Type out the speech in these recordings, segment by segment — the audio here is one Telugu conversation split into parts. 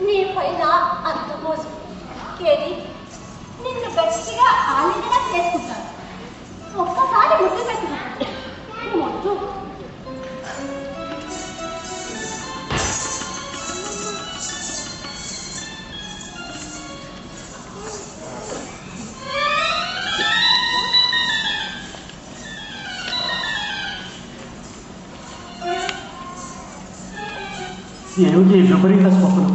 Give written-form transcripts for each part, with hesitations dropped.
నీ పైన అంత మోసం ఏది నిన్ను గట్టిగా ఆనందంగా చేసుకుంటాను. ఒక్కసారి ముద్దు పెట్టినప్పుడు ముద్దు ఏమిటి విపరీత స్వప్నం?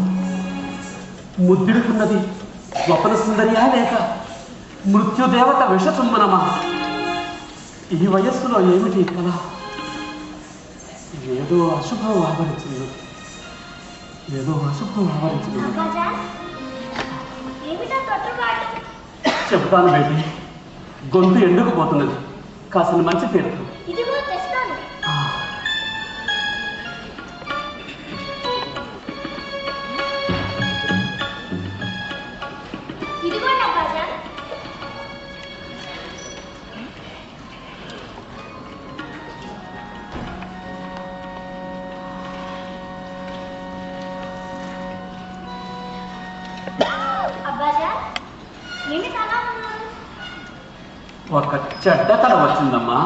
ముద్దుడుకున్నది స్వప్న సుందరియా లేక మృత్యుదేవత విషచుమ్మనమా? ఈ వయస్సులో ఏమిటి కళ? ఏదో అశుభం ఆవరించింది, ఏదో అశుభం ఆవరించింది. చెప్తాను బేటీ, గొంతు ఎండుకుపోతున్నది. కాసిన మంచి పేరు ఒక చెడ్డ కళ వచ్చిందమ్మా.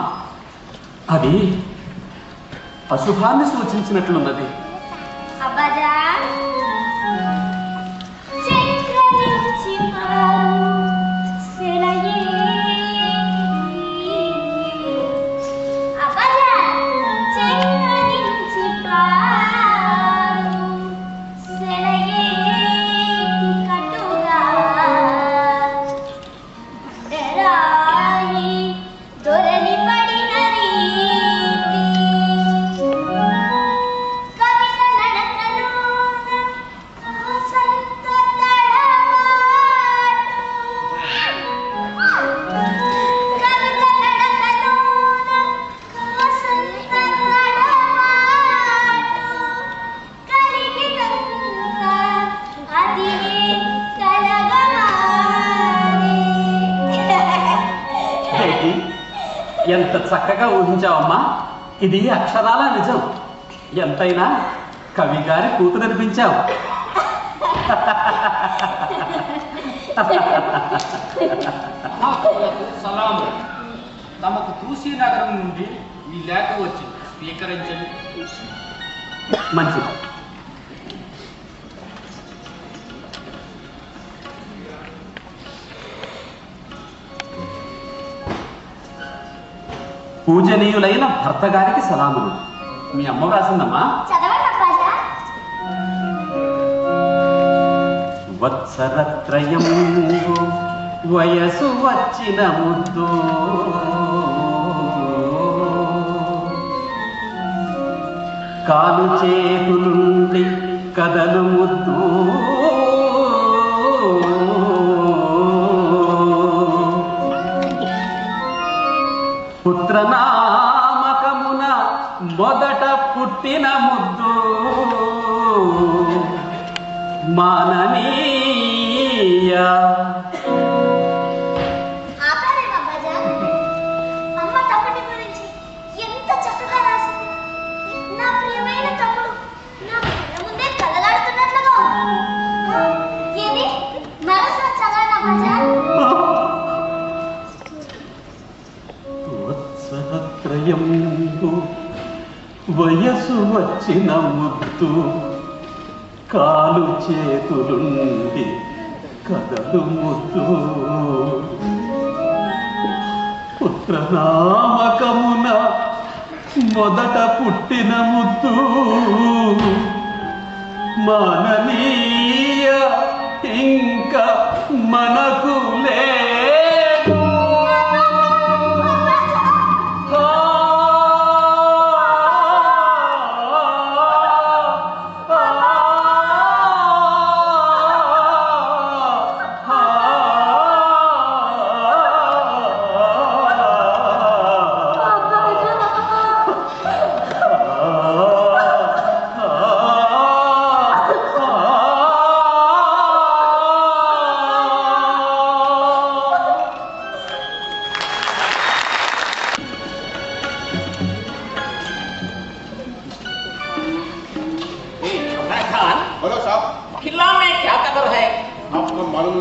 అది అశుభాన్ని సూచించినట్లున్నది. ఎంత చక్కగా ఊహించావమ్మా. ఇది అక్షరాల నిజం. ఎంతైనా కవి గారి కూతురు అనిపించావు. తమకు తూసీ నగరం నుండి ఈ లేఖ వచ్చింది, స్వీకరించండి. మంచిది. పూజనీయులైన భర్త గారికి సలాములు. మీ అమ్మ రాసిందమ్మా. వత్సరత్రయం వయసు వచ్చిన ముద్దు, కాలు చేతులుండి కదలు ముద్దు, పుత్రనామకమున మొదట పుట్టిన ముద్దు, మాననీయ. అమ్మ తమ్ముడి గురించి ఎంత చక్కగా రాసింది. నా ప్రియమైన తమ్ముడు నా ముందే కలలాడుతున్నట్లుగా ఏది మరొక చదవనా భజా? వత్సరత్రయంబు వయసు వచ్చిన ముద్దు, కాలు చేతులుండి కదలు ముద్దు, పుత్రనామకమున మొదట పుట్టిన ముద్దు, మాననీయ. ఇంకా మనకు లేదు.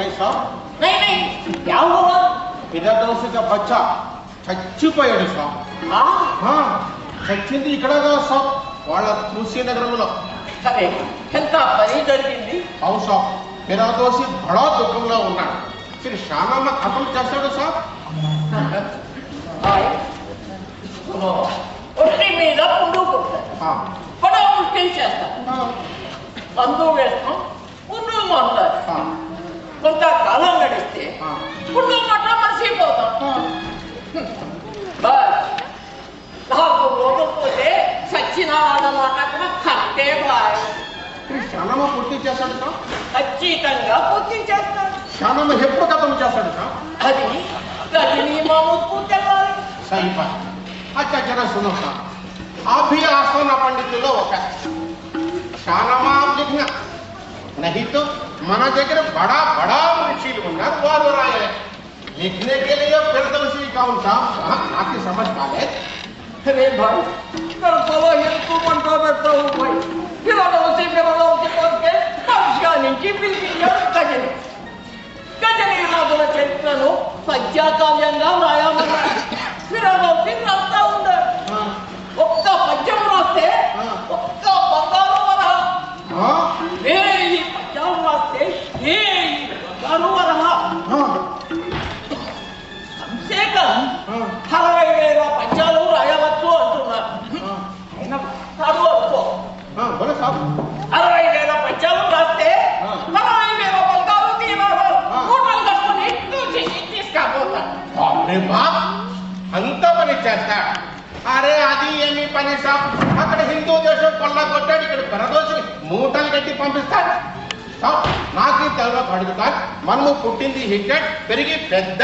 नहीं साहब नहीं नहीं क्या हुआ పిరదోసి का बच्चा చచ్చిపోయాడు సాబ్ చచ్చింది ఇక్కడ కాదు సాబ్ వాళ్ళ తులసి నగరంలో अरे ఎంత పని జరిగింది అవును సాబ్ పిరదోసి బడా దుఃఖంలో ఉన్నాడు फिर शानामा खत्म చేస్తాడు సాబ్ हाय सुनो उल्टी మీద పుండు కొడతారు బడా ఉల్టీ చేస్తారు మందు వేస్తాం పుండు మారుతారు కొంతకాలం గడిస్తే పుండు మాట మర్చిపోతాం బస్ 4 రోజులు పోతే సచ్చిన అన్నమాట కూడా కట్టే బాయ్ శానామా పూర్తి చేస్తాడు సాబ్ ఖచ్చితంగా పూర్తి చేస్తాడు శానామా ఎప్పుడు ఖతం చేస్తాడు సాబ్ అది గజనీ మామూలు తెల్లాలి सही बात अच्छा जरा सुनो साहब आप भी आस्थाना पंडित लोग शानामा आप लिखना नहीं तो मना जगह बड़ा बड़ा मुशील होना वार आए लिखने के लिए फिर दलसी कौन साहब आपकी समझ पाले अरे भाई कल बोलो हिंदू मंत्र बैठता हूँ भाई फिर उसी बोल के पक्षानी की बिल्कुल गजनी गजनी राजुల చరిత్రను పద్యకావ్యంగా రాయామన్నా फिर రాస్తా ఉండే ఒక్క పద్యం రాస్తే ఒక్క బంగారు వరహ ఈ పద్యం రాస్తే ఈ బంగారు వరహ సంశేఖం 60,000 పద్యాలు రాయవచ్చు అంటున్నారు అయినా చదువు అనుకో बोले साहब 60,000 పద్యాలు రాస్తే 60,000 బంగారు తీరాలు హోటల్ కట్టుకుని తీసుకపోతారు अरे बाप अंत पनी చేస్తా అరే అది ఏమి పని సాబ్ అక్కడ హిందూ దేశం కొల్ల కొట్టాడు ఇక్కడ పరదోసి మూటలు కట్టి పంపిస్తాడు సాబ్ నాకు తెలవ అడుగుతాడు మనము పుట్టింది హిట్టెడ్ పెరిగి పెద్ద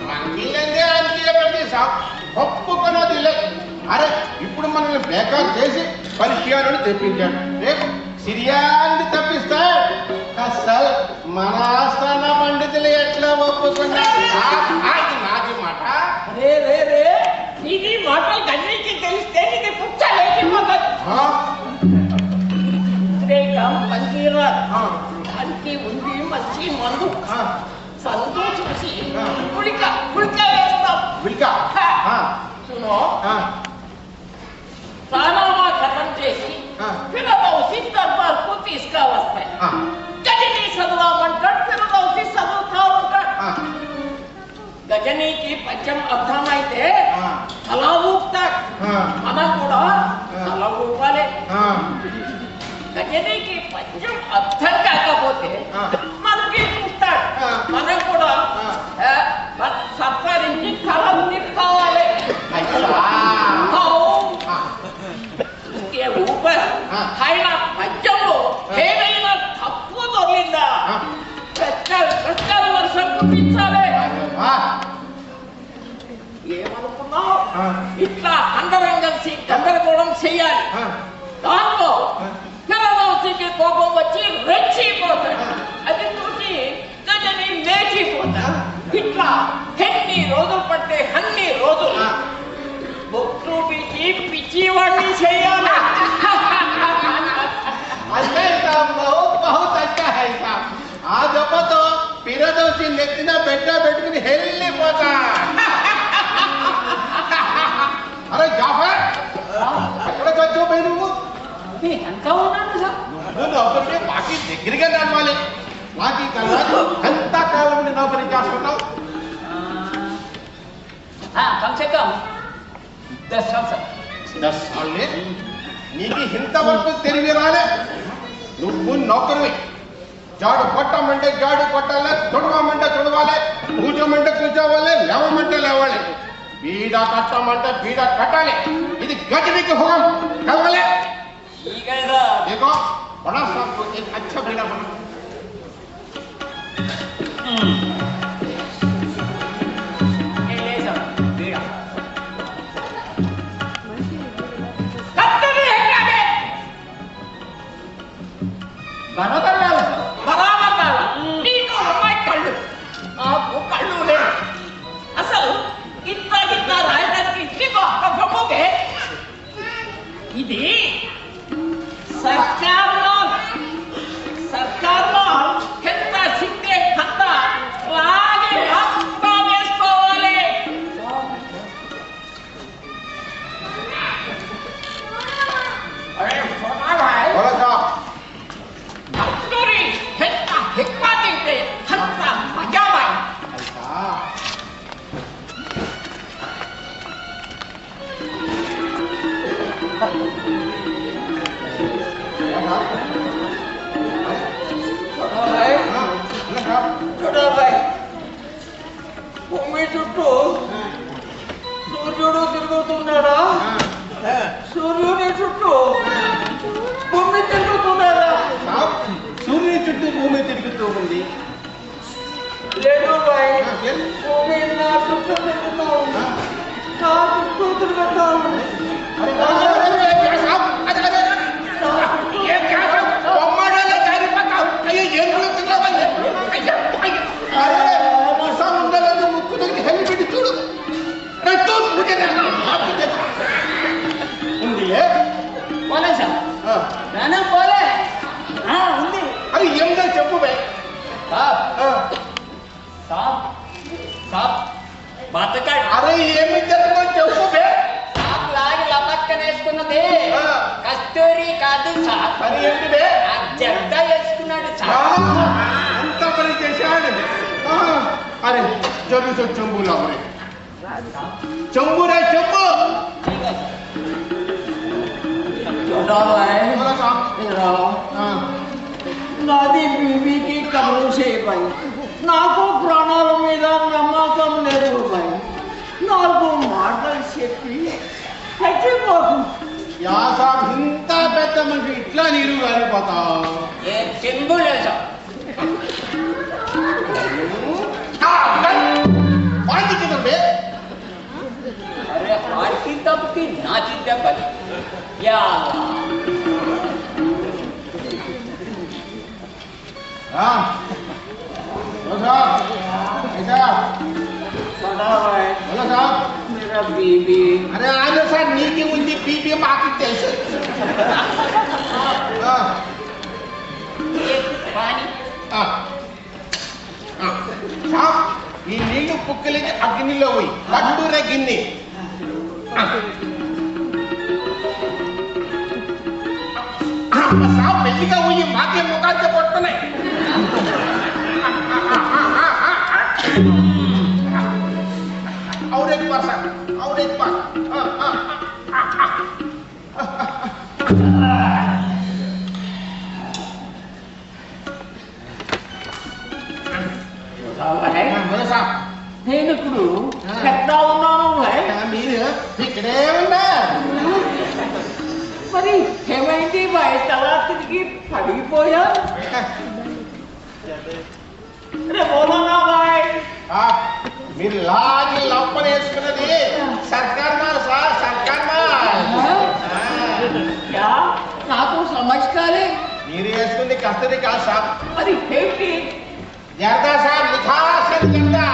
మందిలందే అంతే పెద్ద సాబ్ ఒప్పుకున్నది లేదు అరే ఇప్పుడు మనల్ని బేకార్ చేసి పరిచయాలను తెప్పించాడు రేపు సిరియాన్ని తప్పిస్తాడు అసలు మన ఆస్థాన పండితులు ఎట్లా ఒప్పుకున్నారు నాది మాట రే రే రే ఇది మాటలు గజనీకి తెలిస్తే ఇది పుచ్చలేకపోతుంది శ్రీరామ్ పంచీరా దానికి ఉంది మంచి మందు సంతోషించి పులిక వేస్తాం విల్కా సునో సానామా ఖతం చేసి ఫిరదౌసి దర్బార్కు తీసుకువస్తాయి గజనీ చదవమంటాడు ఫిరదౌసి చదువుతా ఉంటాడు గజనీకి పద్యం అర్థమైతే తల ఊపుతాడు మనం కూడా తల ఊపాలి గజనీకి పద్యం అర్థం కాకపోతే మనకి చూస్తాడు మనం కూడా సత్కరించి తల తిప్పుకోవాలి ఊపర్ ఆయన పద్యంలో ఏదైనా తప్పు దొరికిందా కష్టాల వర్షం కుట్టించాలి ఏమనుకున్నావు ఇట్లా అందరం కలిసి గందరగోళం చెయ్యాలి దాంట్లో ఫిరదౌసికి కోపం వచ్చి రెచ్చిపోతాడు అది చూసి గజని లేచిపోతాడు ఇట్లా ఎన్ని రోజులు పట్టే అన్ని రోజులు బొట్టు పిచ్చి పిచ్చివాడిని చేయాలి अच्छा साहब बहुत अच्छा है साहब आ जब तो पिरदौसी నెత్తిన బెడ్డ పెట్టుకుని వెళ్ళిపోతా అరే జాఫర్ ఎక్కడికి వచ్చావు పోయి నువ్వు ఎంత ఉన్నాను సార్ నువ్వు నౌకరీ బాకీ దగ్గరగా నడవాలి బాకీ కల్లా ఎంత కాలం నుండి నౌకరీ చేస్తున్నావు कम से कम 10 साल सर 10 साल ने నీకు ఇంతవరకు తిరిగి రాలే నువ్వు నౌకరివి జాడు కొట్టమంటే జాడు కొట్టాలి తుడవమంటే తుడవాలి కూర్చోమంటే కూర్చోవాలి లేవమంటే లేవాలి బీడ కట్టమంటే బీడ కట్టాలి ఇది గజనికి హుకం కలవలే देखो बड़ा साहब एक अच्छा बीड़ा बना బరాబర్ నీకు అమ్మాయి కళ్ళు నాకు కళ్ళు లేదు అసలు ఇంత రాయడానికి నీకు అర్థమవుతే ఇది सरकार लो कितना सीखते खत्ता చుట్టూ భూమి తిరుగుతూ ఉంది? లేదు బాయ్, భూమి నా చుట్టూ తిరుగుతూ ఉంది, నా చుట్టూ తిరుగుతూ ఉంది. అరే, అరే, అరే, అరే, సాబ్, అరే, అరే, అరే. ఏం కాదు, బొమ్మడోళ్ళ జారిపోతావు. అయ్యో, ఏం చూస్తున్నావు? అయ్యో, అయ్యో. అరే, వర్షం ఉండాలని ముక్కు దగ్గర హెల్మెట్ పెట్టి చూడు. రక్తం ఉందిలే. పోలే సార్, ఆ. నాన్న పోలే. ఉంది అది ఏమిటో చెప్పు బే. సాబ్, ఆ. సాబ్, సాబ్, బతకాడు. అరే ఏమి జరుగుతుందో చెప్పు బే. సాబ్ లాగి లపక్కనేసుకున్నది ఆ. కస్తూరి కాదు సాబ్, అది ఏంటి బే? ఆ జడ్డ వేసుకున్నాడు ఆ, సాబ్. అంత పని చేశాడు. ఆ, అరే జరుగు చెంబులా మరి చెంబురే చెంబు. बोला साहब। నాది బీబీకి కబురు చేయబాయి, నాకు ప్రాణాల మీద నమ్మకం లేదు బాయ్. నాకు మాటలు చెప్పి చచ్చిపోతుంది. యా సాబ్ ఇంత పెద్ద మనిషి ఇట్లా నీరు గారిపోతావు. చెంబు లేదు అరే ఆడికి తప్పకి నాకి దెబ్బలు. యా मेरा बीबी. अरे आज साहब नीति ఉంది బీబీ మాకు తెలుసు. సాబ్ ఈ నీళ్లు పుక్కలికి అగ్నిలో పోయి పట్టురే గిన్నె. సాబ్ మెల్లిగా పోయి మాకే ముఖాన్ని కొడుతున్నాయి. और एक बार साहब, और एक बार. बोलो साहब. నేను ఇప్పుడు పెద్ద ఉన్నాను బాయ్. మీరు ఇక్కడే ఉన్నా. మరి ఏమైంది బాయ్, తల తిరిగి పడిపోయా? రే బోలనా బాయ్. మీరు లాగి లప్పన వేసుకున్నది సర్కార్ మాల్ సార్, సర్కార్ మాల్. क्या నాకు సమజ్కాలే. మీరు వేసుకుంది కస్తూరి కాదు సాబ్, మరి ఏంటి? జర్దా సాబ్, లిఖాస్ జర్దా.